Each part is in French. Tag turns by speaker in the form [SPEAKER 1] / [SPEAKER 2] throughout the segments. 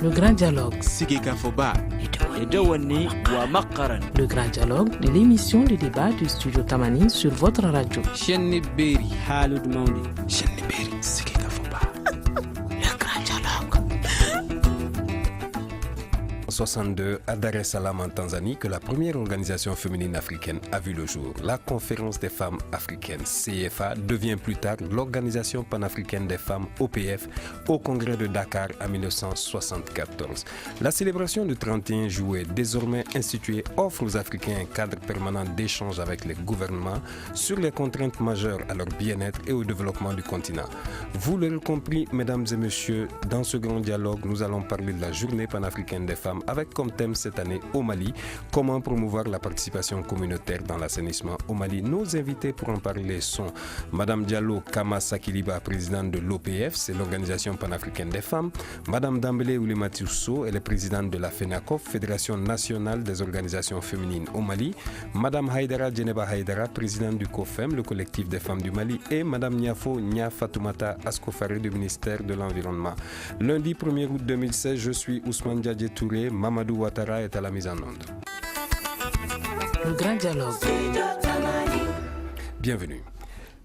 [SPEAKER 1] Le grand dialogue. Le grand dialogue de l'émission de débat du studio Tamani sur votre radio. Le grand dialogue.
[SPEAKER 2] 1962 à Dar es Salaam en Tanzanie que la première organisation féminine africaine a vu le jour. La Conférence des femmes africaines, CFA, devient plus tard l'Organisation panafricaine des femmes, OPF, au congrès de Dakar en 1974. La célébration du 31 juillet, désormais instituée, offre aux Africains un cadre permanent d'échange avec les gouvernements sur les contraintes majeures à leur bien-être et au développement du continent. Vous l'aurez compris, mesdames et messieurs, dans ce grand dialogue, nous allons parler de la Journée panafricaine des femmes avec comme thème cette année au Mali, comment promouvoir la participation communautaire dans l'assainissement au Mali. Nos invités pour en parler sont Madame Diallo Kama Sakiliba, présidente de l'OPF, c'est l'Organisation panafricaine des femmes, Madame Dambélé Oulimatiousso, elle est présidente de la FENACOF, Fédération nationale des organisations féminines au Mali, Madame Haïdara Djeneba Haïdara, présidente du COFEM, le collectif des femmes du Mali, et Madame Niafo Nia Fatoumata Askofare du ministère de l'Environnement. Lundi 1er août 2016, je suis Ousmane Diadje Touré, Mamadou Ouattara est à la mise en onde.
[SPEAKER 1] Le grand dialogue.
[SPEAKER 2] Bienvenue.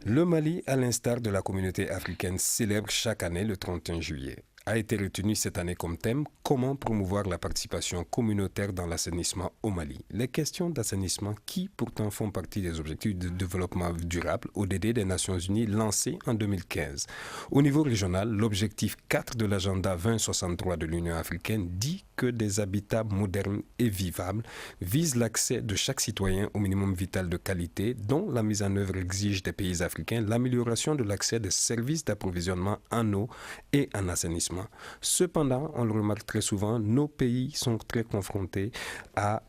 [SPEAKER 2] Le Mali, à l'instar de la communauté africaine, célèbre chaque année le 31 juillet. A été retenu cette année comme thème « Comment promouvoir la participation communautaire dans l'assainissement au Mali ?» Les questions d'assainissement qui pourtant font partie des objectifs de développement durable ODD des Nations Unies lancés en 2015. Au niveau régional, l'objectif 4 de l'agenda 2063 de l'Union africaine dit que des habitats modernes et vivables visent l'accès de chaque citoyen au minimum vital de qualité dont la mise en œuvre exige des pays africains l'amélioration de l'accès des services d'approvisionnement en eau et en assainissement. Cependant, on le remarque très souvent, nos pays sont très confrontés à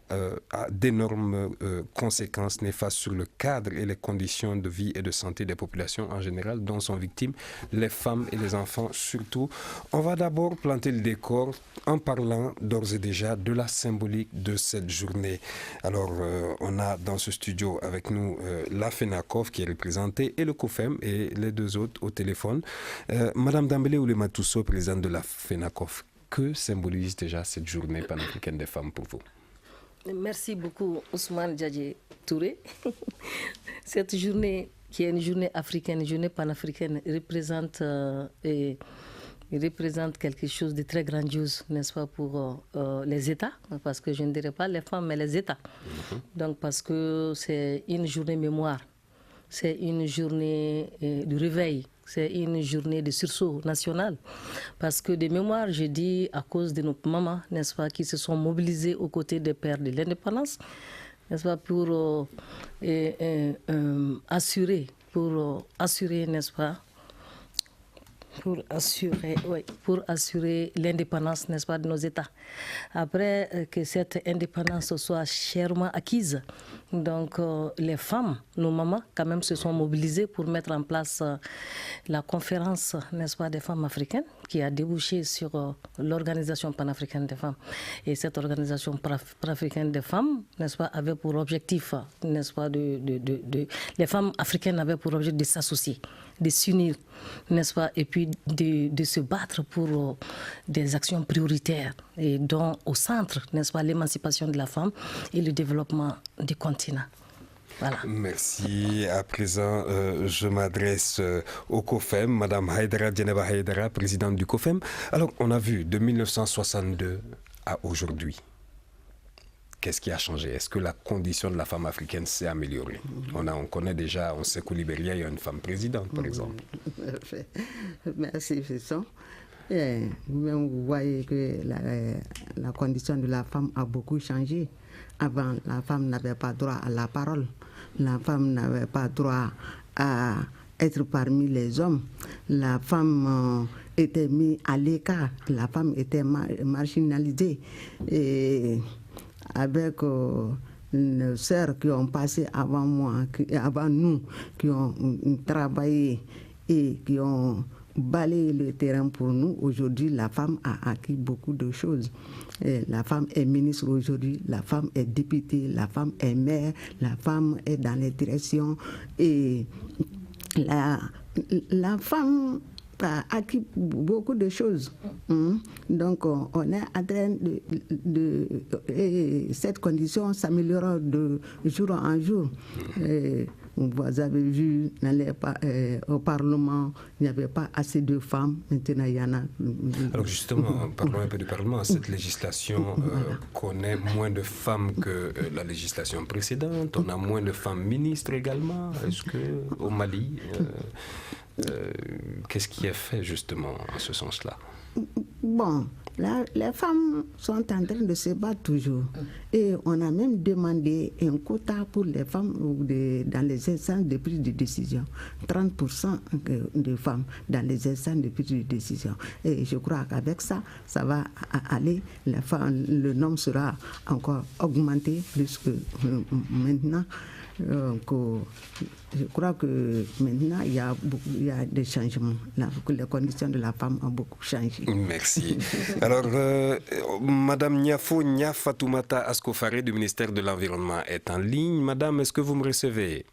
[SPEAKER 2] d'énormes conséquences néfastes sur le cadre et les conditions de vie et de santé des populations en général, dont sont victimes les femmes et les enfants surtout. On va d'abord planter le décor en parlant d'ores et déjà de la symbolique de cette journée. Alors, on a dans ce studio avec nous la FENACOF qui est représentée et le COFEM et les deux autres au téléphone. Madame Dambélé Oulimatiousso, présidente de la FENACOF, que symbolise déjà cette journée panafricaine des femmes pour vous?
[SPEAKER 3] Merci beaucoup Ousmane Diadje Touré. Cette journée qui est une journée africaine, une journée panafricaine, représente quelque chose de très grandiose, n'est-ce pas, pour les États, parce que je ne dirais pas les femmes, mais les États. Donc parce que c'est une journée mémoire, c'est une journée de réveil, c'est une journée de sursaut national. Parce que des mémoires, je dis, à cause de nos mamans, n'est-ce pas, qui se sont mobilisées aux côtés des pères de l'indépendance, n'est-ce pas, pour assurer, n'est-ce pas, pour assurer l'indépendance, n'est-ce pas, de nos États. Après que cette indépendance soit chèrement acquise, donc les femmes, nos mamans, quand même, se sont mobilisées pour mettre en place la conférence, n'est-ce pas, des femmes africaines, qui a débouché sur l'Organisation panafricaine des femmes. Et cette Organisation panafricaine des femmes, n'est-ce pas, avait pour objectif, n'est-ce pas, les femmes africaines avaient pour objectif de s'associer, de s'unir, n'est-ce pas, et puis de se battre pour des actions prioritaires, et dont au centre, n'est-ce pas, l'émancipation de la femme et le développement du continent. Voilà.
[SPEAKER 2] Merci. À présent, je m'adresse au COFEM, Madame Haïdara Djeneba Haïdara, présidente du COFEM. Alors, on a vu de 1962 à aujourd'hui. Qu'est-ce qui a changé? Est-ce que la condition de la femme africaine s'est améliorée? On connaît déjà, on sait qu'au Libéria, il y a une femme présidente, par exemple.
[SPEAKER 4] Merci, Fisson. Vous voyez que la condition de la femme a beaucoup changé. Avant, la femme n'avait pas droit à la parole. La femme n'avait pas droit à être parmi les hommes. La femme était mise à l'écart. La femme était marginalisée. Et avec nos sœurs qui ont passé avant moi, avant nous, qui ont travaillé et qui ont balayé le terrain pour nous, aujourd'hui, la femme a acquis beaucoup de choses. Et la femme est ministre aujourd'hui, la femme est députée, la femme est maire, la femme est dans les directions. Et la femme a acquis beaucoup de choses. Donc, on est en train et cette condition s'améliore de jour en jour. Et vous avez vu, au Parlement, il n'y avait pas assez de femmes. Maintenant, il y en a.
[SPEAKER 2] Alors justement, parlons un peu du Parlement. Cette législation connaît moins de femmes que la législation précédente. On a moins de femmes ministres également. Est-ce qu'au Mali, qu'est-ce qui est fait justement en ce sens-là?
[SPEAKER 4] Bon, là, les femmes sont en train de se battre toujours. Et on a même demandé un quota pour les femmes dans les instances de prise de décision. 30% de femmes dans les instances de prise de décision. Et je crois qu'avec ça, ça va aller. Le nombre sera encore augmenté plus que maintenant. Je crois que maintenant, il y a des changements. Les conditions de la femme ont beaucoup changé.
[SPEAKER 2] Merci. Alors, Madame Nia Fatoumata Askofare du ministère de l'Environnement est en ligne. Madame, est-ce que vous me recevez?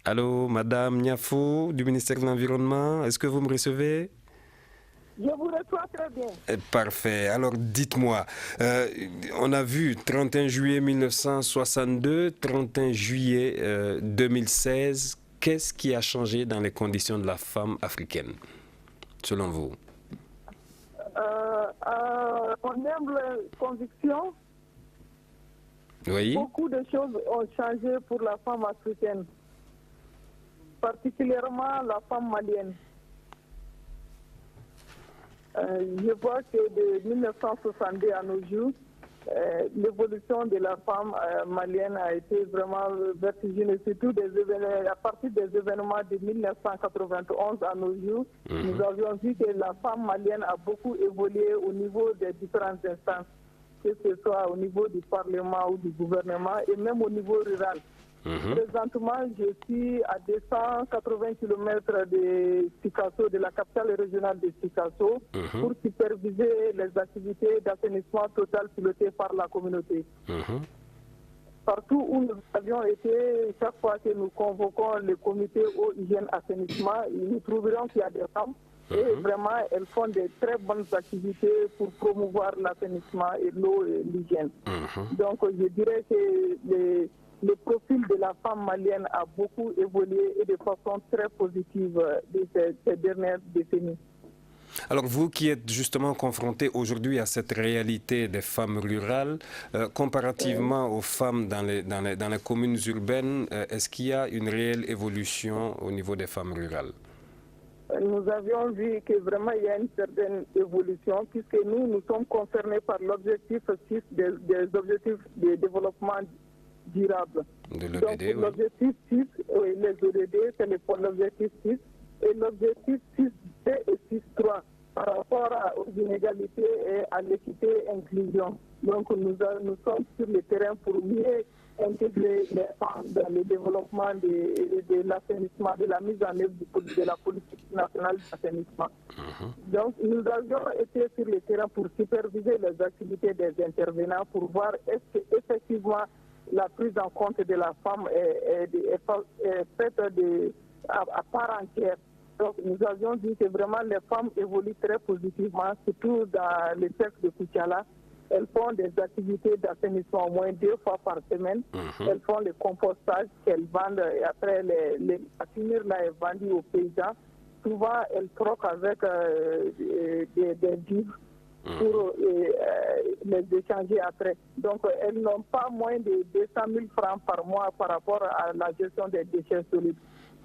[SPEAKER 2] Allô, Madame Niafo du ministère de l'Environnement, est-ce que vous me recevez?
[SPEAKER 5] Je vous reçois très bien.
[SPEAKER 2] Parfait. Alors, dites-moi, on a vu 31 juillet 1962, 31 juillet 2016. Qu'est-ce qui a changé dans les conditions de la femme africaine, selon vous?
[SPEAKER 5] Mon humble conviction,
[SPEAKER 2] Oui.
[SPEAKER 5] Beaucoup de choses ont changé pour la femme africaine, particulièrement la femme malienne. Je vois que de 1962 à nos jours, l'évolution de la femme malienne a été vraiment vertigineuse, surtout à partir des événements de 1991 à nos jours. Nous avions vu que la femme malienne a beaucoup évolué au niveau des différentes instances, que ce soit au niveau du Parlement ou du gouvernement et même au niveau rural. Présentement, je suis à 280 km de Sikasso, de la capitale régionale de Sikasso, pour superviser les activités d'assainissement total pilotées par la communauté. Partout où nous avions été, chaque fois que nous convoquons le comité eau, hygiène, assainissement, nous trouverons qu'il y a des femmes et vraiment elles font de très bonnes activités pour promouvoir l'assainissement et l'eau et l'hygiène. Donc je dirais que le profil de la femme malienne a beaucoup évolué et de façon très positive ces dernières décennies.
[SPEAKER 2] Alors vous qui êtes justement confrontés aujourd'hui à cette réalité des femmes rurales, comparativement aux femmes dans les communes urbaines, est-ce qu'il y a une réelle évolution au niveau des femmes rurales?
[SPEAKER 5] Nous avions vu que vraiment il y a une certaine évolution puisque nous sommes concernés par l'objectif 6 des objectifs de développement durable.
[SPEAKER 2] De l'ODD,
[SPEAKER 5] donc, l'objectif 6, les ODD, c'est l'objectif 6, et l'objectif 6B et 6.3 par rapport aux inégalités et à l'équité et inclusion. Donc, nous sommes sur le terrain pour mieux intégrer les femmes dans le développement de l'assainissement, de la mise en œuvre de la politique nationale d'assainissement. Donc, nous avions été sur le terrain pour superviser les activités des intervenants pour voir est-ce qu'effectivement la prise en compte de la femme est faite à part entière. Donc nous avions dit que vraiment les femmes évoluent très positivement, surtout dans le secteur de Koutiala. Elles font des activités d'assainissement au moins 2 fois par semaine. Elles font le compostage qu'elles vendent et après la finir là est vendue aux paysans. Souvent elles troquent avec des vivres pour les échanger après. Donc, elles n'ont pas moins de 200 000 francs par mois par rapport à la gestion des déchets solides.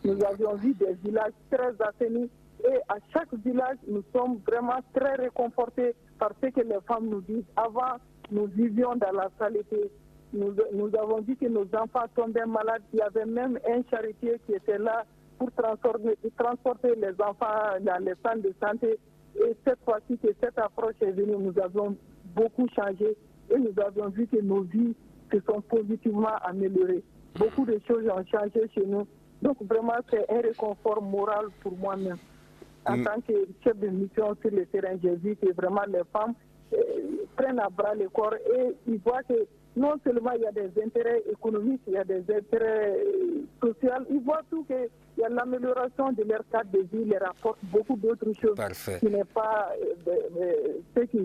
[SPEAKER 5] Nous avions vu des villages très assainis et à chaque village, nous sommes vraiment très réconfortés par ce que les femmes nous disent. Avant, nous vivions dans la saleté. Nous avons vu que nos enfants tombaient malades. Il y avait même un charretier qui était là pour transporter les enfants dans les centres de santé. Et cette fois-ci que cette approche est venue, nous avons beaucoup changé et nous avons vu que nos vies se sont positivement améliorées. Beaucoup de choses ont changé chez nous. Donc vraiment, c'est un réconfort moral pour moi-même. En tant que chef de mission sur le terrain, j'ai vu que vraiment les femmes prennent à bras le corps et ils voient que non seulement il y a des intérêts économiques, il y a des intérêts sociaux, ils voient tout qu'il y a l'amélioration de leur cadre de vie, les rapportent beaucoup d'autres choses.
[SPEAKER 2] Parfait.
[SPEAKER 5] Qui n'est pas ce qui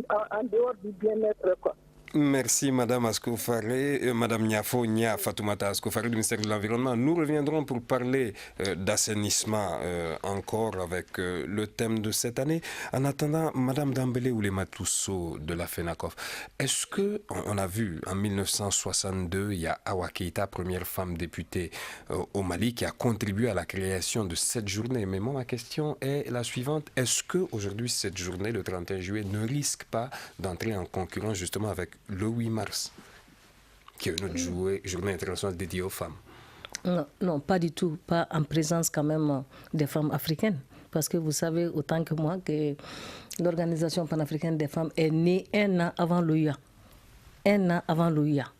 [SPEAKER 5] en dehors du bien-être, quoi.
[SPEAKER 2] Merci Madame Asko-Faré, Madame Niafo Nia Fatoumata Asko-Faré du ministère de l'Environnement. Nous reviendrons pour parler d'assainissement encore avec le thème de cette année. En attendant, Madame Dambélé Oulématousso de la FENACOF, est-ce que, on a vu en 1962, il y a Awa Keïta, première femme députée au Mali, qui a contribué à la création de cette journée. Mais moi, ma question est la suivante. Est-ce qu'aujourd'hui, cette journée, le 31 juillet, ne risque pas d'entrer en concurrence justement avec le 8 mars, qui est notre journée internationale dédiée aux femmes?
[SPEAKER 3] Non, pas du tout. Pas en présence quand même des femmes africaines. Parce que vous savez autant que moi que l'Organisation panafricaine des femmes est née 1 an avant l'OUA. 1 an avant l'OUA.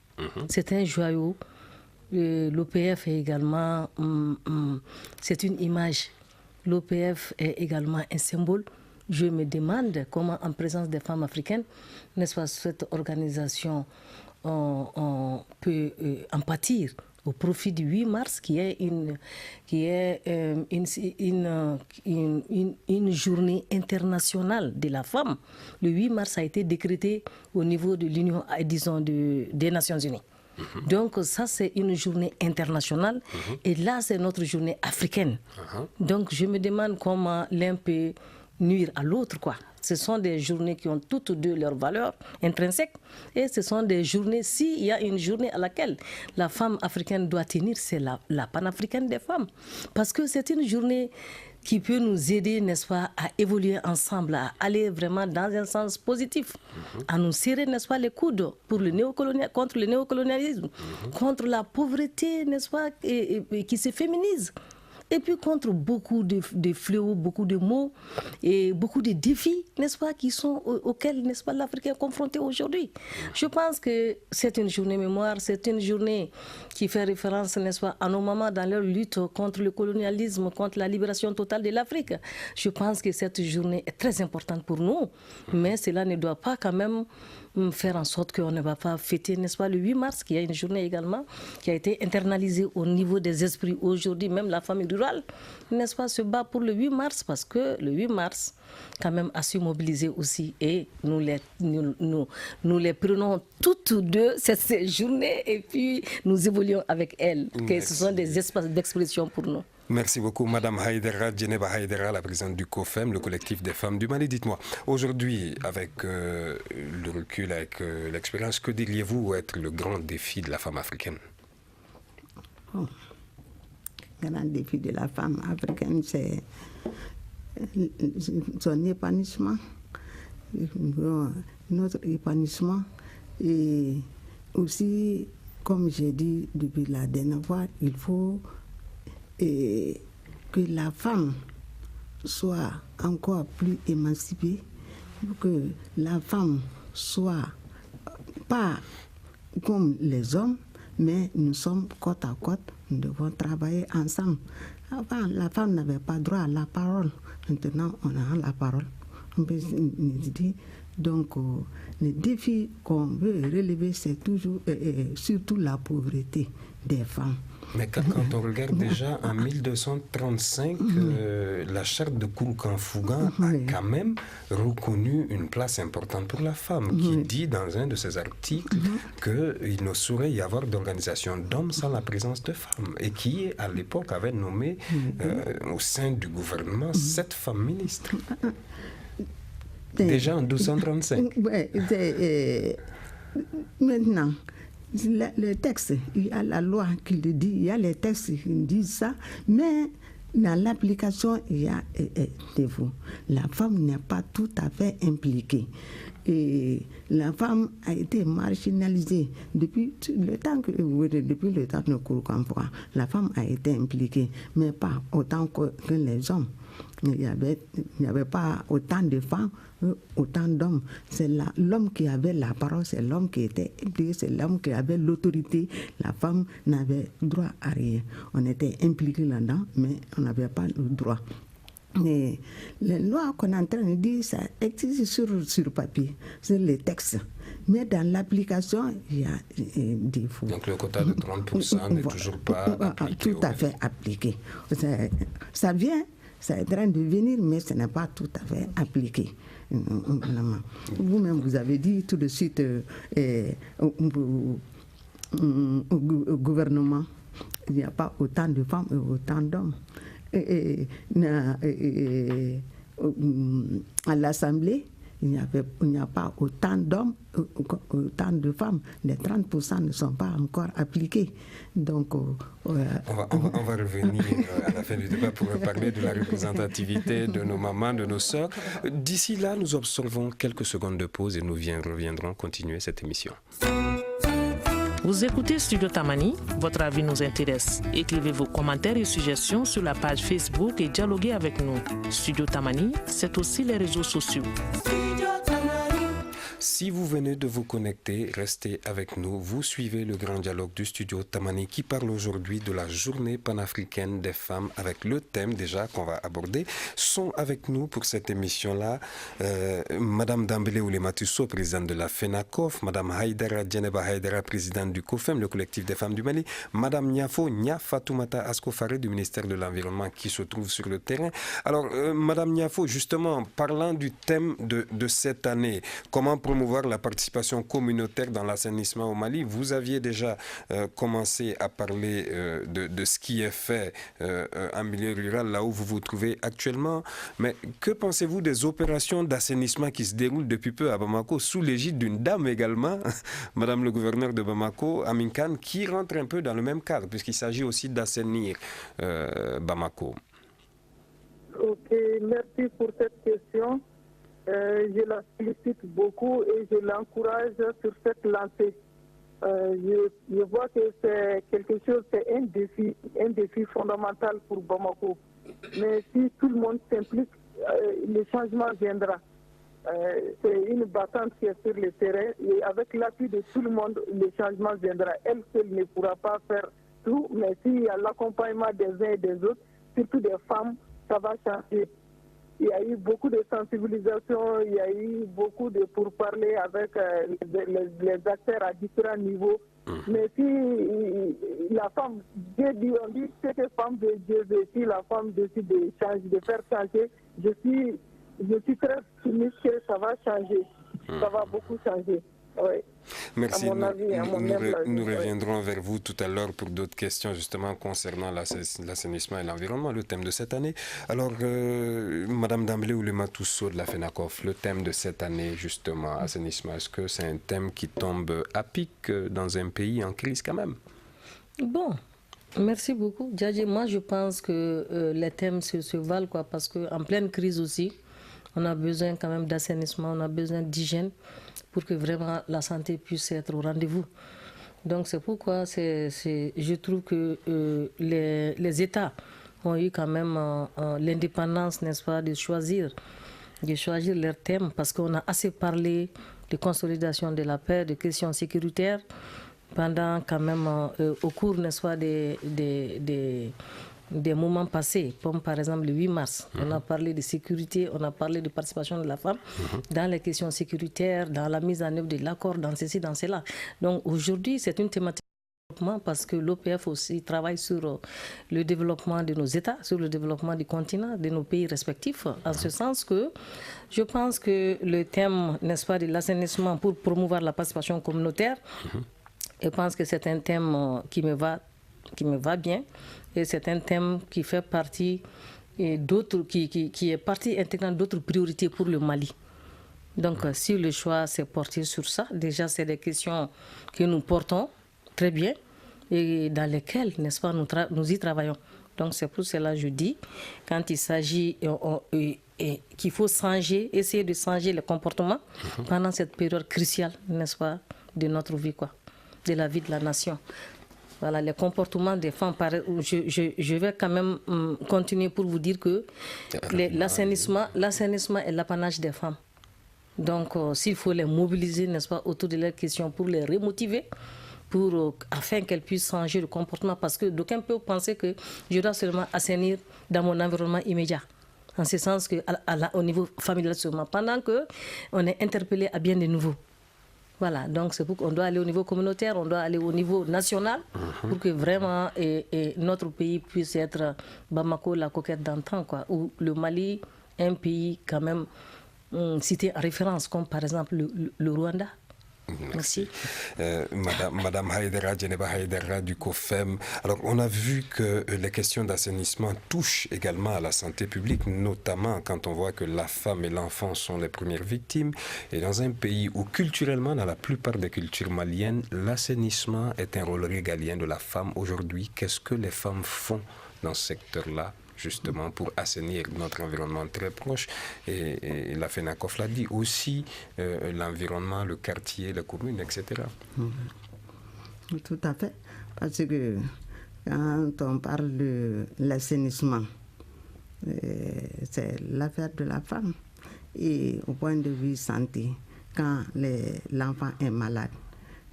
[SPEAKER 3] C'est un joyau. L'OPF est également... c'est une image. L'OPF est également un symbole. Je me demande comment, en présence des femmes africaines, n'est-ce pas, cette organisation peut en pâtir au profit du 8 mars, qui est une journée internationale de la femme. Le 8 mars a été décrété au niveau de l'Union, disons, des Nations Unies. Donc ça, c'est une journée internationale. Et là, c'est notre journée africaine. Donc je me demande comment l'un peut nuire à l'autre, quoi. Ce sont des journées qui ont toutes deux leurs valeurs intrinsèques, et ce sont des journées, s'il y a une journée à laquelle la femme africaine doit tenir, c'est la panafricaine des femmes, parce que c'est une journée qui peut nous aider, n'est-ce pas, à évoluer ensemble, à aller vraiment dans un sens positif, à nous serrer, n'est-ce pas, les coudes pour contre le néocolonialisme, contre la pauvreté, n'est-ce pas, et qui se féminise. Et puis contre beaucoup de fléaux, beaucoup de maux et beaucoup de défis, n'est-ce pas, auxquels, n'est-ce pas, l'Afrique est confronté aujourd'hui. Je pense que c'est une journée mémoire, c'est une journée qui fait référence, n'est-ce pas, à nos mamans dans leur lutte contre le colonialisme, contre la libération totale de l'Afrique. Je pense que cette journée est très importante pour nous, mais cela ne doit pas quand même faire en sorte qu'on ne va pas fêter, n'est-ce pas, le 8 mars, qui est une journée également qui a été internalisée au niveau des esprits. Aujourd'hui, même la famille rurale, n'est-ce pas, se bat pour le 8 mars, parce que le 8 mars, quand même, a su mobiliser aussi, et nous les prenons toutes deux, ces journées, et puis nous évoluons avec elles, que ce sont des espaces d'expression pour nous.
[SPEAKER 2] Merci beaucoup, Madame Haïdara, Djeneba Haïdara, la présidente du COFEM, le collectif des femmes du Mali. Dites-moi, aujourd'hui, avec le recul, avec l'expérience, que diriez-vous être le grand défi de la femme africaine?
[SPEAKER 4] Le grand défi de la femme africaine, c'est son épanouissement, notre épanouissement, et aussi, comme j'ai dit depuis la dernière fois, il faut que la femme soit encore plus émancipée, que la femme soit pas comme les hommes, mais nous sommes côte à côte, nous devons travailler ensemble. Avant, la femme n'avait pas droit à la parole. Maintenant, on a la parole. On peut dire. Donc, le défi qu'on veut relever, c'est toujours, surtout la pauvreté des femmes.
[SPEAKER 2] Mais quand on regarde déjà en 1235, la charte de Kouroukan-Fougan a quand même reconnu une place importante pour la femme, qui dit dans un de ses articles qu'il ne saurait y avoir d'organisation d'hommes sans la présence de femmes, et qui à l'époque avait nommé au sein du gouvernement 7 femmes ministres. Déjà en 1235.
[SPEAKER 4] Maintenant, le texte, il y a la loi qui le dit, il y a les textes qui disent ça, mais dans l'application, il y a des défauts. La femme n'est pas tout à fait impliquée. Et la femme a été marginalisée depuis le temps de Kouroukan-Fougan. La femme a été impliquée, mais pas autant que les hommes. Il n'y avait pas autant de femmes, autant d'hommes. C'est l'homme qui avait la parole, c'est l'homme qui était impliqué, c'est l'homme qui avait l'autorité. La femme n'avait droit à rien. On était impliqué là-dedans, mais on n'avait pas le droit. Mais les lois qu'on est en train de dire, ça existe sur papier, sur les textes. Mais dans l'application, il y a des faux.
[SPEAKER 2] Donc le quota de 30% n'est toujours pas appliqué.
[SPEAKER 4] Tout à fait appliqué. Ça vient, ça est en train de venir, mais ce n'est pas tout à fait appliqué. Vous-même, vous avez dit tout de suite au gouvernement, il n'y a pas autant de femmes et autant d'hommes. À l'Assemblée, il n'y a pas autant d'hommes, autant de femmes. Les 30% ne sont pas encore appliqués. Donc,
[SPEAKER 2] on va revenir à la fin du débat pour parler de la représentativité de nos mamans, de nos sœurs. D'ici là, nous observons quelques secondes de pause et nous reviendrons continuer cette émission.
[SPEAKER 1] Vous écoutez Studio Tamani, votre avis nous intéresse. Écrivez vos commentaires et suggestions sur la page Facebook et dialoguez avec nous. Studio Tamani, c'est aussi les réseaux sociaux.
[SPEAKER 2] Si vous venez de vous connecter, restez avec nous. Vous suivez le grand dialogue du Studio Tamani qui parle aujourd'hui de la journée panafricaine des femmes avec le thème déjà qu'on va aborder. Sont avec nous pour cette émission-là Madame Dambélé Oulématusso, présidente de la FENACOF, Madame Haïdara Djeneba Haïdara, présidente du COFEM, le collectif des femmes du Mali, Madame Niafo Nia Fatoumata Askofare du ministère de l'Environnement qui se trouve sur le terrain. Alors, Madame Niafo, justement, parlant du thème de cette année, comment promouvoir la participation communautaire dans l'assainissement au Mali. Vous aviez déjà commencé à parler de ce qui est fait en milieu rural, là où vous vous trouvez actuellement. Mais que pensez-vous des opérations d'assainissement qui se déroulent depuis peu à Bamako, sous l'égide d'une dame également, Madame le gouverneur de Bamako, Amin Khan, qui rentre un peu dans le même cadre, puisqu'il s'agit aussi d'assainir Bamako.
[SPEAKER 5] Ok, merci pour cette question. Je la félicite beaucoup et je l'encourage sur cette lancée. Je vois que c'est quelque chose, c'est un défi fondamental pour Bamako. Mais si tout le monde s'implique, le changement viendra. C'est une battante qui est sur le terrain et avec l'appui de tout le monde, le changement viendra. Elle seule ne pourra pas faire tout, mais s'il y a l'accompagnement des uns et des autres, surtout des femmes, ça va changer. Il y a eu beaucoup de sensibilisation, il y a eu beaucoup de pourparlers avec les acteurs à différents niveaux. Mais si la femme, Dieu dit, on dit que les femmes de Dieu, si la femme décide de changer, de faire changer, je suis très optimiste que ça va changer. Ça va beaucoup changer. Oui.
[SPEAKER 2] Merci. Nous reviendrons
[SPEAKER 5] oui.
[SPEAKER 2] vers vous tout à l'heure pour d'autres questions justement concernant l'assainissement et l'environnement, le thème de cette année. Alors, Madame Dambélé Oulématusso de la FENACOF, le thème de cette année justement, assainissement, est-ce que c'est un thème qui tombe à pic dans un pays en crise quand même?
[SPEAKER 3] Bon, merci beaucoup. Djadji, moi je pense que les thèmes se valent parce qu'en pleine crise aussi, on a besoin quand même d'assainissement, on a besoin d'hygiène pour que vraiment la santé puisse être au rendez-vous. Donc c'est pourquoi je trouve que les États ont eu quand même l'indépendance, n'est-ce pas, de choisir leurs thèmes parce qu'on a assez parlé de consolidation de la paix, de questions sécuritaires pendant quand même au cours, n'est-ce pas, des moments passés, comme par exemple le 8 mars. On a parlé de sécurité, on a parlé de participation de la femme dans les questions sécuritaires, dans la mise en œuvre de l'accord, dans ceci, dans cela. Donc aujourd'hui, c'est une thématique de développement parce que l'OPF aussi travaille sur le développement de nos États, sur le développement du continent, de nos pays respectifs, en ce sens que je pense que le thème, n'est-ce pas, de l'assainissement pour promouvoir la participation communautaire, je pense que c'est un thème qui me va bien. Et c'est un thème qui fait partie d'autres, qui est partie intégrante d'autres priorités pour le Mali. Donc, si le choix s'est porté sur ça, déjà, c'est des questions que nous portons très bien et dans lesquelles, n'est-ce pas, nous y travaillons. Donc, c'est pour cela que je dis, quand il s'agit qu'il faut essayer de changer le comportement pendant cette période cruciale, n'est-ce pas, de notre vie, de la vie de la nation. Voilà, les comportements des femmes, je vais quand même continuer pour vous dire que l'assainissement est l'apanage des femmes. Donc, s'il faut les mobiliser, n'est-ce pas, autour de leurs questions pour les remotiver, afin qu'elles puissent changer de comportement, parce que d'aucuns peuvent penser que je dois seulement assainir dans mon environnement immédiat. En ce sens qu'au niveau familial seulement, pendant qu'on est interpellé à bien de nouveau. Voilà, donc c'est pour qu'on doit aller au niveau communautaire, on doit aller au niveau national pour que vraiment notre pays puisse être Bamako, la coquette d'antan, quoi, ou le Mali, un pays quand même cité en référence, comme par exemple le Rwanda.
[SPEAKER 2] Merci. Madame Haïdara, Djeneba Haïdara du COFEM. Alors, on a vu que les questions d'assainissement touchent également à la santé publique, notamment quand on voit que la femme et l'enfant sont les premières victimes. Et dans un pays où, culturellement, dans la plupart des cultures maliennes, l'assainissement est un rôle régalien de la femme. Aujourd'hui, qu'est-ce que les femmes font dans ce secteur-là, justement, pour assainir notre environnement très proche? Et la FENACOF l'a dit aussi, l'environnement, le quartier, la commune, etc.
[SPEAKER 4] Tout à fait. Parce que quand on parle de l'assainissement, c'est l'affaire de la femme. Et au point de vue santé, quand l'enfant est malade,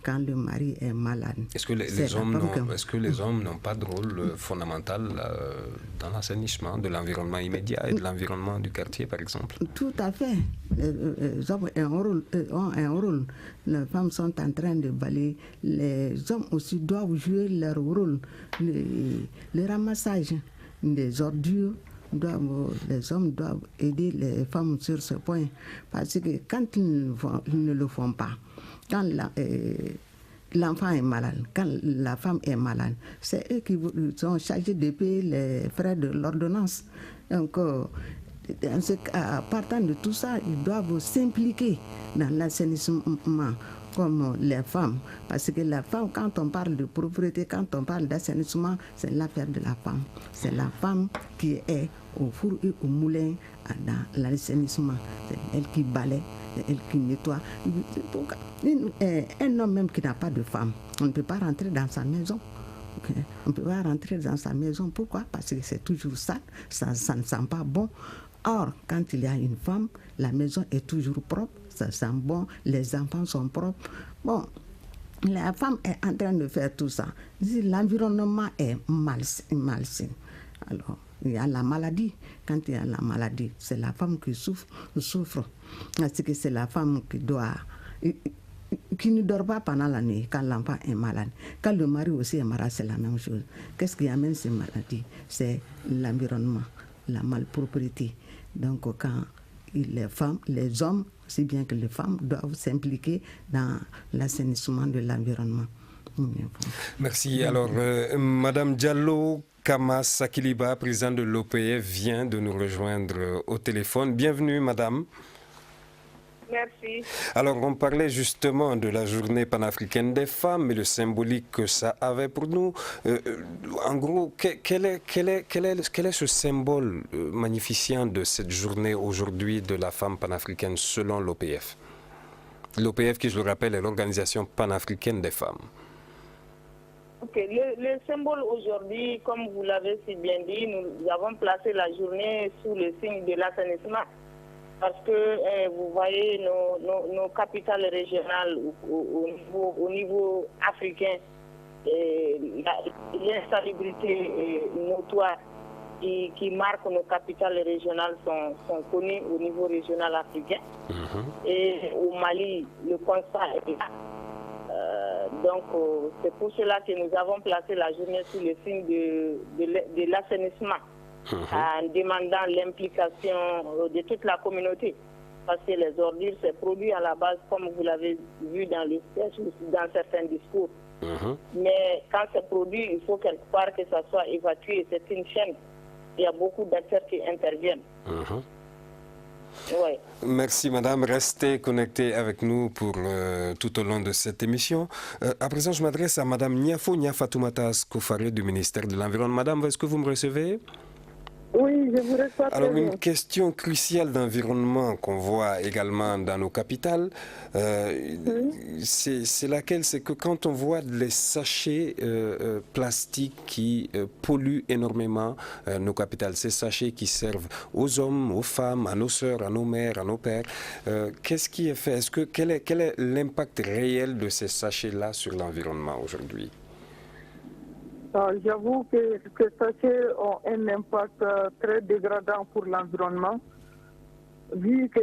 [SPEAKER 4] quand le mari est malade.
[SPEAKER 2] Est-ce que les hommes n'ont pas de rôle fondamental dans l'assainissement de l'environnement immédiat et de l'environnement du quartier, par exemple?
[SPEAKER 4] Tout à fait. Les hommes ont un rôle. Les femmes sont en train de balayer. Les hommes aussi doivent jouer leur rôle. Le ramassage des ordures, les hommes doivent aider les femmes sur ce point. Parce que quand ils ne le font pas, quand l'enfant est malade, quand la femme est malade, c'est eux qui sont chargés de payer les frais de l'ordonnance. Donc, partant de tout ça, ils doivent s'impliquer dans l'assainissement comme les femmes. Parce que la femme, quand on parle de propriété, quand on parle d'assainissement, c'est l'affaire de la femme. C'est la femme qui est au four et au moulin dans l'assainissement. C'est elle qui balaie, c'est elle qui nettoie. Un homme même qui n'a pas de femme, on ne peut pas rentrer dans sa maison. On ne peut pas rentrer dans sa maison. Pourquoi? Parce que c'est toujours sale, ça ne sent pas bon. Or, quand il y a une femme, la maison est toujours propre, ça sent bon, les enfants sont propres. Bon, la femme est en train de faire tout ça. L'environnement est malsain. Alors, il y a la maladie. Quand il y a la maladie, c'est la femme qui souffre. Parce que c'est la femme qui ne dort pas pendant la nuit quand l'enfant est malade. Quand le mari aussi est malade, c'est la même chose. Qu'est-ce qui amène ces maladies? C'est l'environnement, la malpropreté. Donc quand les hommes, aussi bien que les femmes, doivent s'impliquer dans l'assainissement de l'environnement.
[SPEAKER 2] Merci. Alors, Madame Diallo Kama Sakiliba, présidente de l'OPF, vient de nous rejoindre au téléphone. Bienvenue, madame.
[SPEAKER 5] Merci.
[SPEAKER 2] Alors, on parlait justement de la journée panafricaine des femmes et le symbolique que ça avait pour nous. En gros, quel est ce symbole magnificent de cette journée aujourd'hui de la femme panafricaine selon l'OPF? L'OPF, qui je le rappelle, est l'Organisation panafricaine des femmes.
[SPEAKER 5] Ok, le symbole aujourd'hui, comme vous l'avez si bien dit, nous avons placé la journée sous le signe de l'assainissement. Parce que vous voyez nos capitales régionales au niveau africain, l'insalubrité notoire qui marque nos capitales régionales sont connues au niveau régional africain. Et au Mali, le constat est là. Donc c'est pour cela que nous avons placé la journée sous le signe de l'assainissement. En demandant l'implication de toute la communauté. Parce que les ordures, c'est produit à la base, comme vous l'avez vu dans le sketch, dans certains discours. Mais quand c'est produit, il faut quelque part que ça soit évacué. C'est une chaîne. Il y a beaucoup d'acteurs qui interviennent. Ouais.
[SPEAKER 2] Merci madame, restez connectée avec nous pour tout au long de cette émission. À présent, je m'adresse à madame Niafo Niafatoumata Skofare du ministère de l'Environnement. Madame, est-ce que vous me recevez?
[SPEAKER 5] Oui, je vous reçois.
[SPEAKER 2] Alors, une question cruciale d'environnement qu'on voit également dans nos capitales, c'est laquelle? C'est que quand on voit les sachets plastiques qui polluent énormément nos capitales, ces sachets qui servent aux hommes, aux femmes, à nos sœurs, à nos mères, à nos pères, qu'est-ce qui est fait? Quel est l'impact réel de ces sachets-là sur l'environnement aujourd'hui?
[SPEAKER 5] J'avoue que ces sachets ont un impact très dégradant pour l'environnement, vu que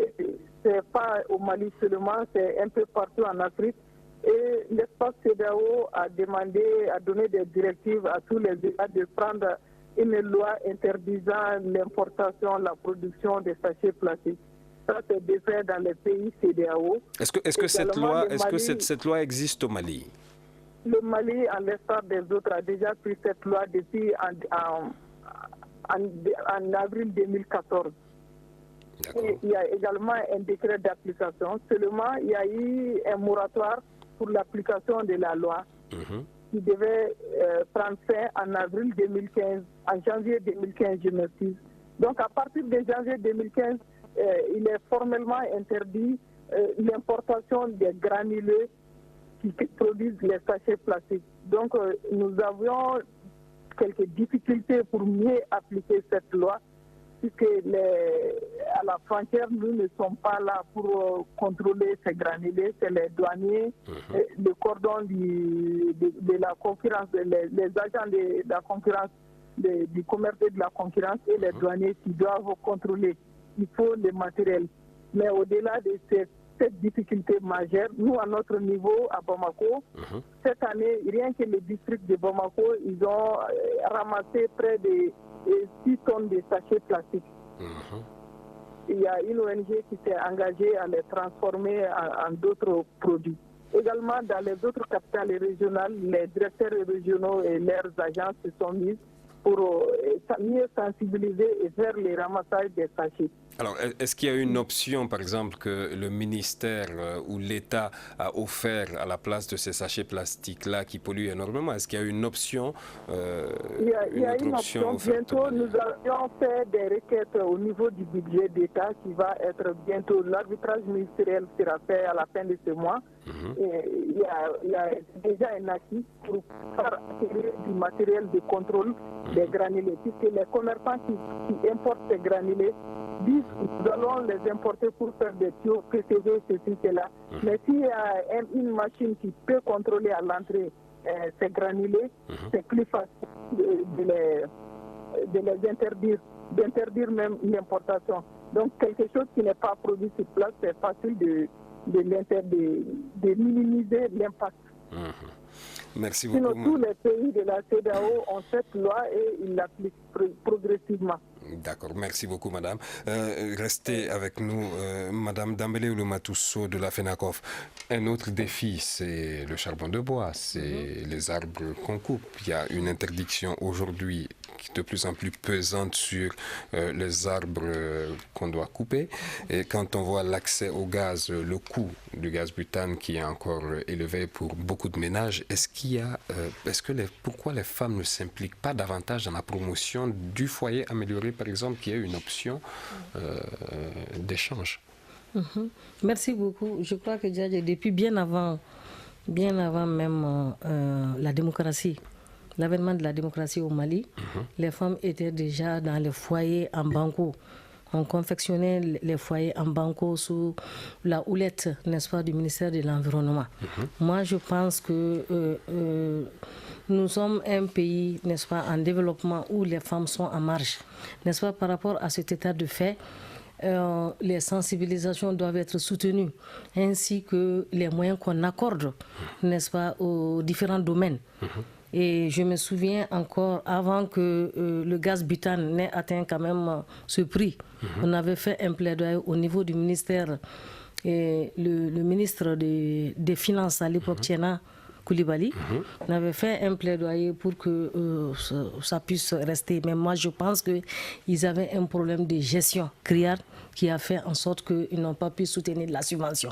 [SPEAKER 5] c'est pas au Mali seulement, c'est un peu partout en Afrique. Et l'espace CEDEAO a donné des directives à tous les États de prendre une loi interdisant l'importation, la production des sachets plastiques. Ça, c'est de fait dans les pays CEDEAO.
[SPEAKER 2] Est-ce que cette loi existe au Mali?
[SPEAKER 5] Le Mali, à l'instar des autres, a déjà pris cette loi depuis en avril 2014. Et il y a également un décret d'application. Seulement, il y a eu un moratoire pour l'application de la loi qui devait prendre fin en avril 2015, en janvier 2015, je m'excuse. Donc, à partir de janvier 2015, il est formellement interdit l'importation des granulés qui produisent les sachets plastiques. Donc, nous avions quelques difficultés pour mieux appliquer cette loi, puisque à la frontière, nous ne sommes pas là pour contrôler ces granulés, c'est les douaniers, le cordon de la concurrence, les agents de la concurrence, du commerce et de la concurrence et les douaniers qui doivent contrôler. Il faut le matériel. Mais au-delà de cette difficulté majeure, nous, à notre niveau, à Bamako, cette année, rien que le district de Bamako, ils ont ramassé près de 6 tonnes de sachets plastiques. Il y a une ONG qui s'est engagée à les transformer en d'autres produits. Également, dans les autres capitales régionales, les directeurs régionaux et leurs agences se sont mis pour mieux sensibiliser et faire le ramassage des sachets.
[SPEAKER 2] Alors, est-ce qu'il y a une option, par exemple, que le ministère ou l'État a offert à la place de ces sachets plastiques-là qui polluent énormément? Est-ce qu'il y a une option
[SPEAKER 5] Il y a une option. Bientôt, nous allons faire des requêtes au niveau du budget d'État qui va être bientôt. L'arbitrage ministériel sera fait à la fin de ce mois. Et il y a déjà un acquis pour faire acquérir du matériel de contrôle des granulés, puisque les commerçants qui importent ces granulés disent nous allons les importer pour faire des tuyaux, PCV, ceci, cela. Mais s'il y a une machine qui peut contrôler à l'entrée ces granulés, c'est plus facile de les interdire, d'interdire même l'importation. Donc quelque chose qui n'est pas produit sur place, c'est facile de minimiser l'impact.
[SPEAKER 2] Merci beaucoup.
[SPEAKER 5] Sinon, tous les pays de la CEDEAO ont cette loi et ils l'appliquent progressivement.
[SPEAKER 2] D'accord, merci beaucoup madame. Restez avec nous, madame Dambélé Ouloumatousso de la FENACOF. Un autre défi, c'est le charbon de bois, c'est les arbres qu'on coupe. Il y a une interdiction aujourd'hui de plus en plus pesante sur les arbres qu'on doit couper. Et quand on voit l'accès au gaz, le coût du gaz butane qui est encore élevé pour beaucoup de ménages, pourquoi les femmes ne s'impliquent pas davantage dans la promotion du foyer amélioré, par exemple, qui est une option d'échange?
[SPEAKER 3] Merci beaucoup. Je crois que depuis bien avant même la démocratie, l'avènement de la démocratie au Mali, les femmes étaient déjà dans les foyers en banco. On confectionnait les foyers en banco sous la houlette, n'est-ce pas, du ministère de l'Environnement. Moi, je pense que nous sommes un pays, n'est-ce pas, en développement où les femmes sont en marge. N'est-ce pas, par rapport à cet état de fait, les sensibilisations doivent être soutenues, ainsi que les moyens qu'on accorde, n'est-ce pas, aux différents domaines. Et je me souviens encore, avant que le gaz butane n'ait atteint quand même ce prix, on avait fait un plaidoyer au niveau du ministère, et le ministre des Finances à l'époque, Tiena Koulibaly, on avait fait un plaidoyer pour que ça puisse rester. Mais moi, je pense qu'ils avaient un problème de gestion criarde qui a fait en sorte qu'ils n'ont pas pu soutenir la subvention.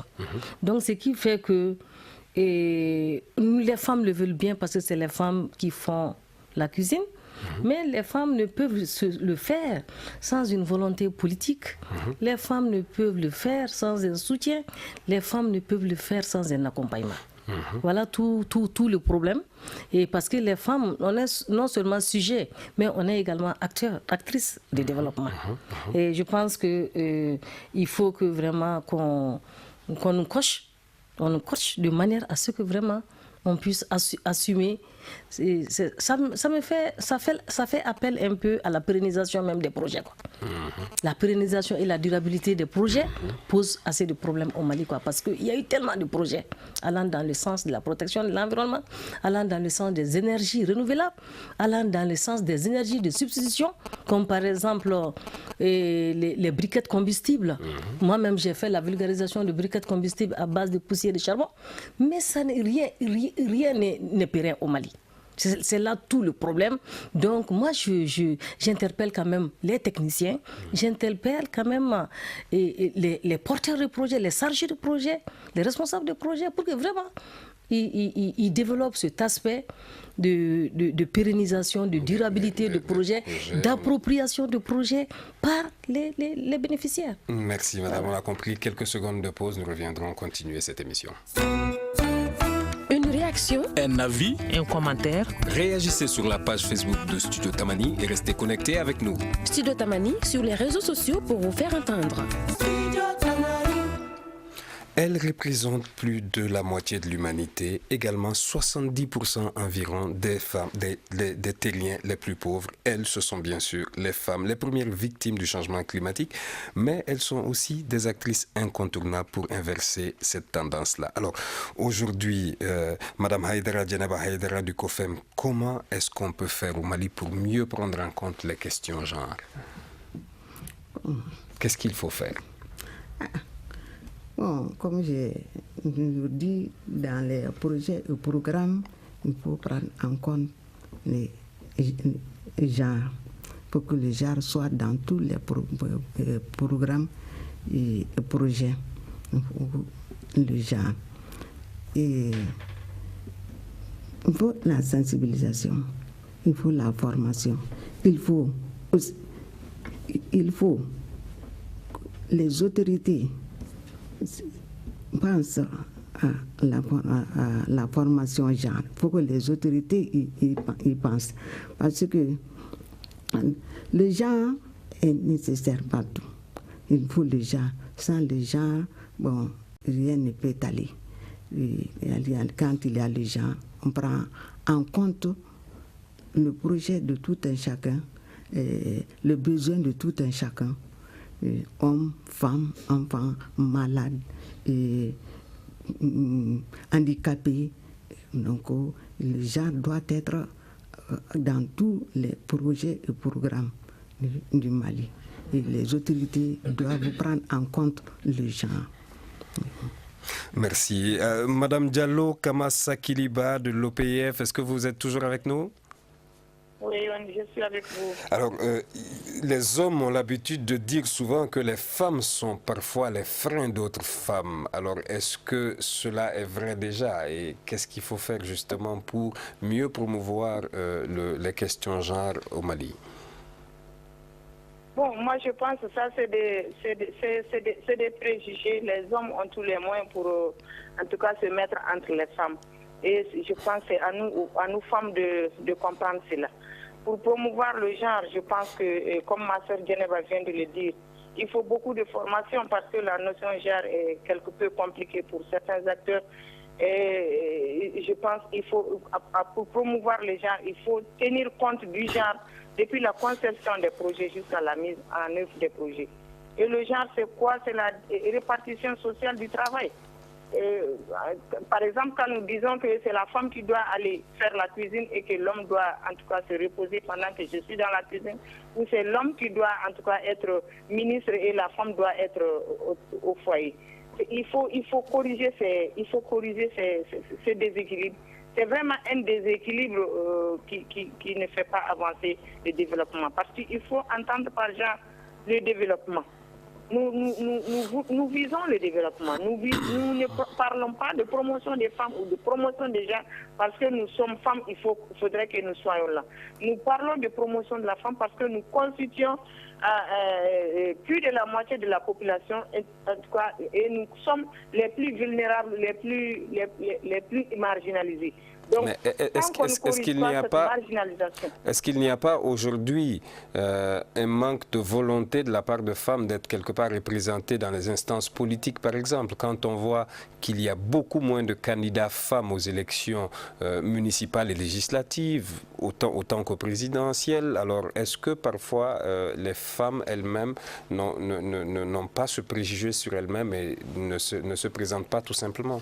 [SPEAKER 3] Donc, ce qui fait que les femmes le veulent bien parce que c'est les femmes qui font la cuisine. Mais les femmes ne peuvent le faire sans une volonté politique. Les femmes ne peuvent le faire sans un soutien. Les femmes ne peuvent le faire sans un accompagnement. Voilà tout le problème. Et parce que les femmes, on est non seulement sujet, mais on est également acteurs, actrices de développement. Et je pense qu'il faut que vraiment qu'on nous coche de manière à ce que vraiment on puisse assumer ça fait appel un peu à la pérennisation même des projets, quoi. La pérennisation et la durabilité des projets posent assez de problèmes au Mali, quoi, parce qu'il y a eu tellement de projets allant dans le sens de la protection de l'environnement, allant dans le sens des énergies renouvelables, allant dans le sens des énergies de substitution, comme par exemple les briquettes combustibles. Moi-même, j'ai fait la vulgarisation de briquettes combustibles à base de poussière de charbon, mais ça n'est rien n'est périn au Mali. C'est là tout le problème. Donc moi, j'interpelle quand même les techniciens, j'interpelle quand même les porteurs de projets, les chargés de projets, les responsables de projets, pour que vraiment ils développent cet aspect de pérennisation, de durabilité de projets, d'appropriation de projets par les bénéficiaires.
[SPEAKER 2] Merci madame, on a compris. Quelques secondes de pause, nous reviendrons continuer cette émission.
[SPEAKER 6] Une réaction,
[SPEAKER 7] un avis,
[SPEAKER 1] un commentaire.
[SPEAKER 2] Réagissez sur la page Facebook de Studio Tamani et restez connectés avec nous.
[SPEAKER 6] Studio Tamani sur les réseaux sociaux pour vous faire entendre.
[SPEAKER 2] Elle représente plus de la moitié de l'humanité, également 70% environ des femmes, des terriens les plus pauvres. Elles, ce sont bien sûr les femmes, les premières victimes du changement climatique, mais elles sont aussi des actrices incontournables pour inverser cette tendance-là. Alors, aujourd'hui, Madame Haïdara, Djenaba Haïdara du COFEM, comment est-ce qu'on peut faire au Mali pour mieux prendre en compte les questions genre? Qu'est-ce qu'il faut faire?
[SPEAKER 4] Bon, comme je vous dis, dans les projets et programmes, il faut prendre en compte les genres, pour que les genres soient dans tous les programmes et projets. Le genre. Et il faut la sensibilisation, il faut la formation, il faut les autorités pense à la formation genre. Il faut que les autorités y pensent. Parce que le genre est nécessaire partout. Il faut le genre. Sans le genre, bon, rien ne peut aller. Quand il y a le genre, on prend en compte le projet de tout un chacun, le besoin de tout un chacun. Hommes, femmes, enfants, malades, handicapés. Donc, le genre doit être dans tous les projets et programmes du Mali. Et les autorités doivent prendre en compte le genre.
[SPEAKER 2] Merci. Madame Diallo Kamassa Kiliba de l'OPIF, est-ce que vous êtes toujours avec nous?
[SPEAKER 5] Oui, je suis avec vous.
[SPEAKER 2] Alors, les hommes ont l'habitude de dire souvent que les femmes sont parfois les freins d'autres femmes. Alors, est-ce que cela est vrai déjà? Et qu'est-ce qu'il faut faire justement pour mieux promouvoir les questions genre au Mali?
[SPEAKER 5] Bon, moi je pense que ça c'est des préjugés. Les hommes ont tous les moyens pour, en tout cas, se mettre entre les femmes. Et je pense que c'est à nous femmes de comprendre cela. Pour promouvoir le genre, je pense que, comme ma soeur Djeneba vient de le dire, il faut beaucoup de formation parce que la notion genre est quelque peu compliquée pour certains acteurs. Et je pense qu'il faut, pour promouvoir le genre, il faut tenir compte du genre depuis la conception des projets jusqu'à la mise en œuvre des projets. Et le genre, c'est quoi? C'est la répartition sociale du travail. Par exemple, quand nous disons que c'est la femme qui doit aller faire la cuisine et que l'homme doit en tout cas se reposer pendant que je suis dans la cuisine, ou c'est l'homme qui doit en tout cas être ministre et la femme doit être au foyer. Il faut corriger ces déséquilibres. C'est vraiment un déséquilibre qui ne fait pas avancer le développement. Parce qu'il faut entendre par genre le développement. Nous visons le développement. Nous ne parlons pas de promotion des femmes ou de promotion des gens parce que nous sommes femmes, il faudrait que nous soyons là. Nous parlons de promotion de la femme parce que nous constituons plus de la moitié de la population, en tout cas, et nous sommes les plus vulnérables, les plus marginalisés.
[SPEAKER 2] Donc, mais est-ce qu'il n'y a pas aujourd'hui un manque de volonté de la part de femmes d'être quelque part représentées dans les instances politiques, par exemple, quand on voit qu'il y a beaucoup moins de candidats femmes aux élections municipales et législatives, autant qu'aux présidentielles? Alors, est-ce que parfois les femmes elles-mêmes n'ont pas ce préjugé sur elles-mêmes et ne se présentent pas tout simplement?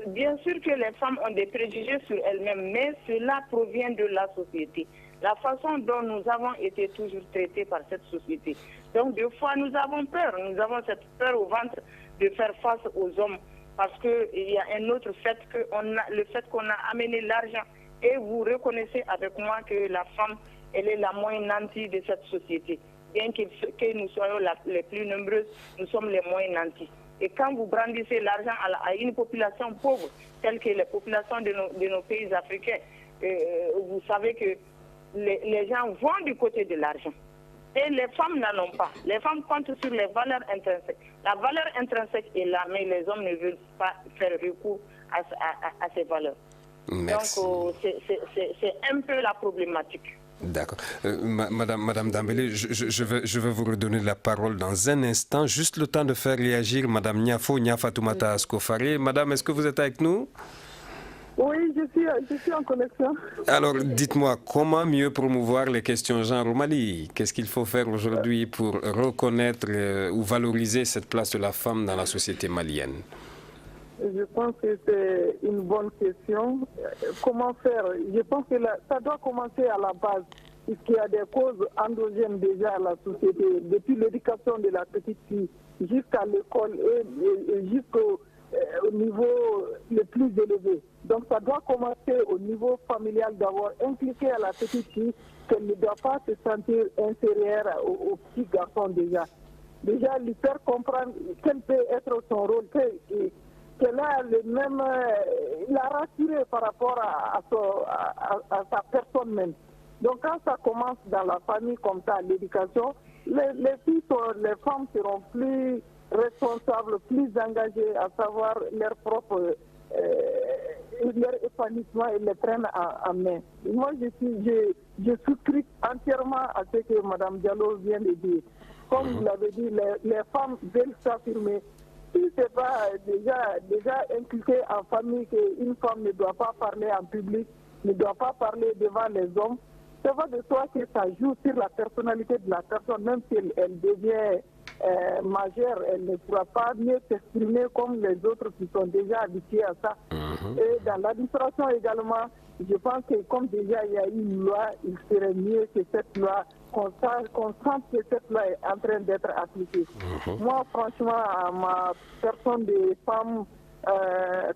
[SPEAKER 5] Bien sûr que les femmes ont des préjugés sur elles-mêmes, mais cela provient de la société. La façon dont nous avons été toujours traités par cette société. Donc, des fois, nous avons peur. Nous avons cette peur au ventre de faire face aux hommes. Parce qu'il y a un autre fait, le fait qu'on a amené l'argent. Et vous reconnaissez avec moi que la femme, elle est la moins nantie de cette société. Bien que nous soyons les plus nombreuses, nous sommes les moins nantis. Et quand vous brandissez l'argent à une population pauvre, telle que les populations de nos pays africains, vous savez que les gens vont du côté de l'argent. Et les femmes n'en ont pas. Les femmes comptent sur les valeurs intrinsèques. La valeur intrinsèque est là, mais les hommes ne veulent pas faire recours à ces valeurs.
[SPEAKER 2] Merci.
[SPEAKER 5] Donc, c'est un peu la problématique.
[SPEAKER 2] D'accord. Madame Dambélé, je vais vous redonner la parole dans un instant. Juste le temps de faire réagir Madame Niafatoumata Askofare. Madame, est-ce que vous êtes avec nous?
[SPEAKER 5] Oui, je suis en connexion.
[SPEAKER 2] Alors, dites-moi, comment mieux promouvoir les questions genre au Mali? Qu'est-ce qu'il faut faire aujourd'hui pour reconnaître ou valoriser cette place de la femme dans la société malienne?
[SPEAKER 5] Je pense que c'est une bonne question. Comment faire? Je pense que ça doit commencer à la base, puisqu'il y a des causes endogènes déjà à la société, depuis l'éducation de la petite fille jusqu'à l'école et jusqu'au niveau le plus élevé. Donc ça doit commencer au niveau familial d'abord, impliquer à la petite fille qu'elle ne doit pas se sentir inférieure au petit garçon déjà. Déjà lui faire comprendre quel peut être son rôle, qu'elle a le même, la rassuré par rapport à sa personne même. Donc quand ça commence dans la famille comme ça, l'éducation, les femmes seront plus responsables, plus engagées à savoir leur propre leur épanouissement et les prennent en main. Moi je souscris entièrement à ce que Mme Diallo vient de dire. Comme vous l'avez dit, les femmes veulent s'affirmer. Si ce n'est pas déjà inculqué en famille qu'une femme ne doit pas parler en public, ne doit pas parler devant les hommes, ça va de soi que ça joue sur la personnalité de la personne, même si elle devient majeure, elle ne pourra pas mieux s'exprimer comme les autres qui sont déjà habitués à ça. Et dans l'administration également, je pense que comme déjà il y a une loi, il serait mieux que cette loi, qu'on sente que cette loi est en train d'être appliquée. Moi, franchement, à ma personne de femme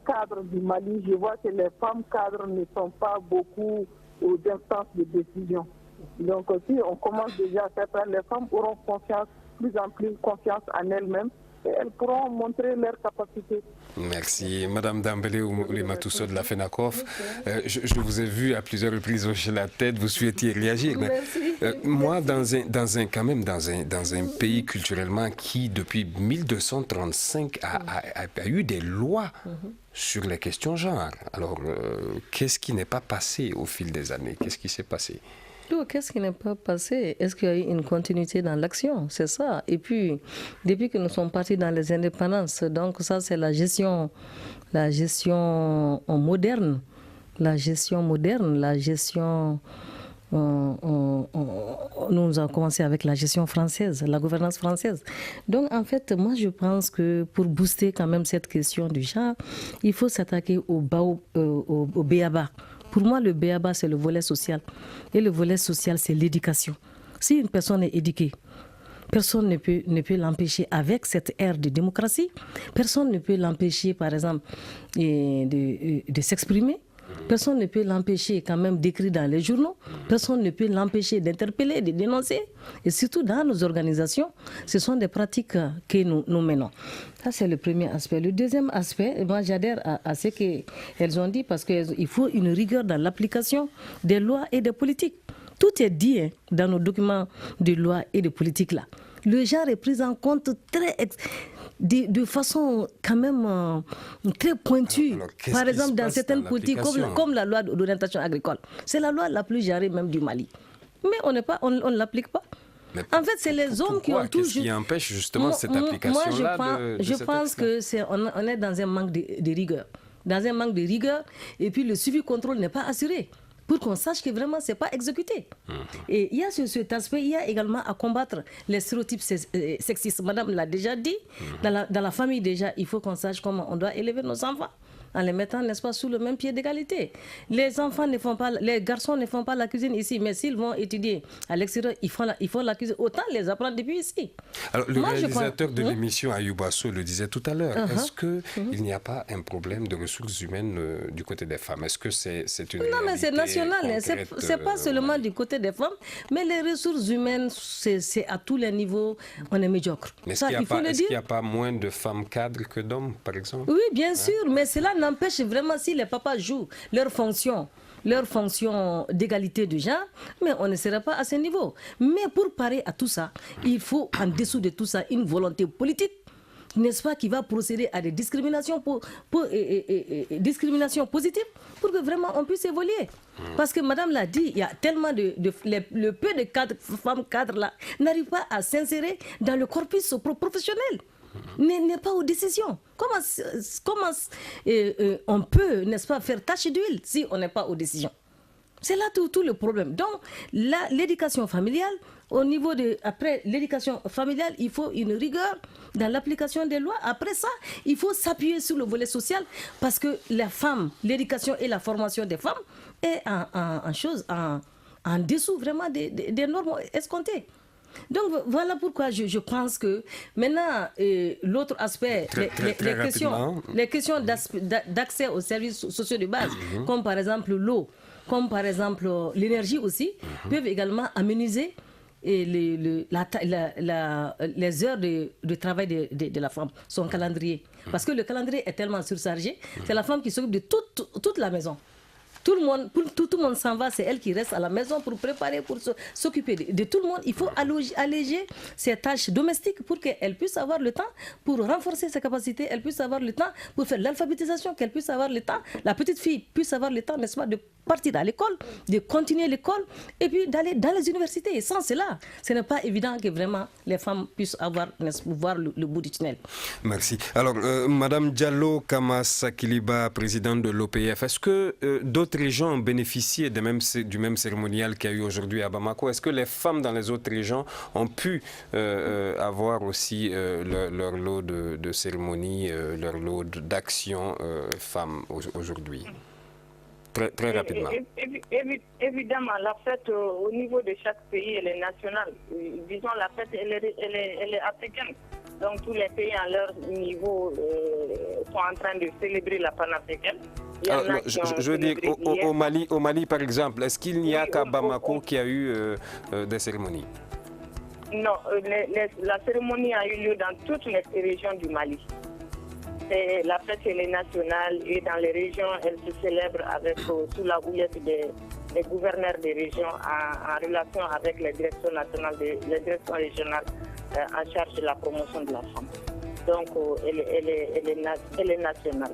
[SPEAKER 5] cadre du Mali, je vois que les femmes cadres ne sont pas beaucoup aux instances de décision. Donc si on commence déjà à faire ça, les femmes auront plus en plus confiance en elles-mêmes et elles pourront montrer leurs capacités.
[SPEAKER 2] Merci. Madame Dambélé Oulimatousso de la FENACOF, je vous ai vu à plusieurs reprises hocher la tête, vous souhaitiez réagir. Mais, moi, dans un pays culturellement qui, depuis 1235, a eu des lois sur les questions genre. Alors, qu'est-ce qui n'est pas passé au fil des années? Qu'est-ce qui s'est passé?
[SPEAKER 3] Qu'est-ce qui n'est pas passé? Est-ce qu'il y a eu une continuité dans l'action? C'est ça. Et puis, depuis que nous sommes partis dans les indépendances, donc ça c'est la gestion moderne. Nous avons commencé avec la gestion française, la gouvernance française. Donc en fait, moi je pense que pour booster quand même cette question du genre, il faut s'attaquer au B.A.B.A. Pour moi, le B.A.B.A, c'est le volet social. Et le volet social, c'est l'éducation. Si une personne est éduquée, personne ne peut l'empêcher, avec cette ère de démocratie, personne ne peut l'empêcher, par exemple, de s'exprimer. Personne ne peut l'empêcher quand même d'écrire dans les journaux. Personne ne peut l'empêcher d'interpeller, de dénoncer. Et surtout dans nos organisations, ce sont des pratiques que nous menons. Ça, c'est le premier aspect. Le deuxième aspect, moi j'adhère à ce qu'elles ont dit parce qu'il faut une rigueur dans l'application des lois et des politiques. Tout est dit dans nos documents de loi et de politique là. Le genre est pris en compte de façon quand même très pointue.
[SPEAKER 2] Alors,
[SPEAKER 3] par exemple, dans certaines politiques, comme la loi d'orientation agricole. C'est la loi la plus genrée même du Mali. Mais on ne l'applique pas. En fait, c'est les hommes qui ont toujours...
[SPEAKER 2] Qu'est-ce qui empêche justement cette application-là?
[SPEAKER 3] Moi, je pense qu'on est dans un manque de rigueur. Dans un manque de rigueur, et puis le suivi-contrôle n'est pas assuré, pour qu'on sache que vraiment, ce n'est pas exécuté. Et il y a cet aspect, il y a également à combattre les stéréotypes sexistes. Madame l'a déjà dit, dans la famille déjà, il faut qu'on sache comment on doit élever nos enfants, en les mettant, n'est-ce pas, sous le même pied d'égalité. Les garçons ne font pas la cuisine ici, mais s'ils vont étudier à l'extérieur, ils font la cuisine. Autant les apprendre depuis ici.
[SPEAKER 2] Alors, le réalisateur de l'émission, Ayouba Sow, le disait tout à l'heure. Est-ce qu'il n'y a pas un problème de ressources humaines du côté des femmes? Est-ce que c'est une
[SPEAKER 3] Non, mais c'est national. C'est pas seulement du côté des femmes, mais les ressources humaines, c'est à tous les niveaux, on est médiocre.
[SPEAKER 2] Mais est-ce qu'il n'y a pas moins de femmes cadres que d'hommes, par exemple?
[SPEAKER 3] Oui, bien sûr, mais cela n'empêche vraiment, si les papas jouent leur fonction d'égalité de genre, mais on ne serait pas à ce niveau. Mais pour parer à tout ça, il faut en dessous de tout ça une volonté politique, n'est-ce pas, qui va procéder à des discriminations, discriminations positives pour que vraiment on puisse évoluer. Parce que madame l'a dit, il y a tellement le peu de femmes cadres là n'arrivent pas à s'insérer dans le corpus professionnel. N'est pas aux décisions. Comment on peut, n'est-ce pas, faire tache d'huile si on n'est pas aux décisions? C'est là tout le problème. Donc, l'éducation familiale, après l'éducation familiale, il faut une rigueur dans l'application des lois. Après ça, il faut s'appuyer sur le volet social parce que l'éducation et la formation des femmes est en dessous vraiment des normes escomptées. Donc voilà pourquoi je pense que maintenant l'autre aspect, les questions d'accès aux services sociaux de base, comme par exemple l'eau, comme par exemple l'énergie aussi, peuvent également aménager les heures de travail de la femme, son calendrier. Parce que le calendrier est tellement surchargé, c'est la femme qui s'occupe de toute la maison. Tout le monde s'en va, c'est elle qui reste à la maison pour préparer, pour s'occuper de tout le monde. Il faut alléger ses tâches domestiques pour qu'elle puisse avoir le temps pour renforcer ses capacités, elle puisse avoir le temps pour faire l'alphabétisation, qu'elle puisse avoir le temps, la petite fille puisse avoir le temps, n'est-ce pas, de partir à l'école, de continuer l'école et puis d'aller dans les universités. Et sans cela, ce n'est pas évident que vraiment les femmes puissent voir le bout du tunnel.
[SPEAKER 2] Merci. Alors, Madame Diallo Kama-Sakiliba, présidente de l'OPF, est-ce que d'autres régions ont bénéficié du même cérémonial qu'il y a eu aujourd'hui à Bamako? Est-ce que les femmes dans les autres régions ont pu avoir aussi leur lot de cérémonies, leur lot d'actions femmes aujourd'hui? Très rapidement.
[SPEAKER 5] Évidemment, la fête au niveau de chaque pays, elle est nationale. Disons, la fête, elle est africaine. Donc, tous les pays à leur niveau sont en train de célébrer la panafricaine.
[SPEAKER 2] Alors, je veux dire, au Mali, par exemple, est-ce qu'il n'y a qu'à Bamako qui a eu des cérémonies?
[SPEAKER 5] Non, la cérémonie a eu lieu dans toutes les régions du Mali. La fête, elle est nationale et dans les régions, elle se célèbre sous la houlette des gouverneurs des régions en relation avec les directions nationales, les directions régionales en charge de la promotion de la femme. Donc, elle est nationale.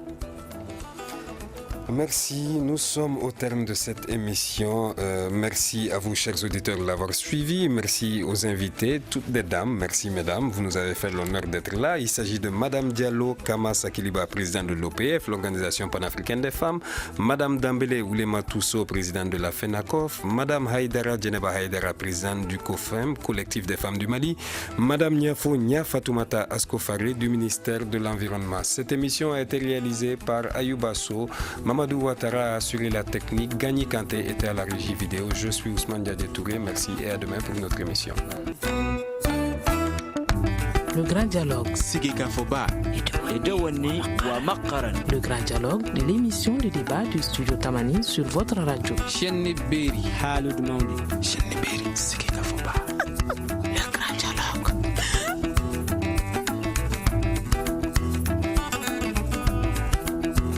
[SPEAKER 2] Merci, nous sommes au terme de cette émission. Merci à vous, chers auditeurs, de l'avoir suivi. Merci aux invités, toutes les dames. Merci, mesdames, vous nous avez fait l'honneur d'être là. Il s'agit de Madame Diallo Kama-Sakiliba, présidente de l'OPF, l'Organisation panafricaine des femmes. Madame Dambélé Oulema Tousso, présidente de la FENACOF. Madame Haïdara Djeneba Haïdara, présidente du COFEM, collectif des femmes du Mali. Madame Niafo Fatoumata Askofare, du ministère de l'Environnement. Cette émission a été réalisée par Ayouba Sow. Mamadou Ouattara a assuré la technique, Gagny Kanté était à la régie vidéo. Je suis Ousmane Diadé Touré, merci et à demain pour une autre émission.
[SPEAKER 1] Le grand dialogue. Le grand dialogue de l'émission de débat du studio Tamani sur votre radio.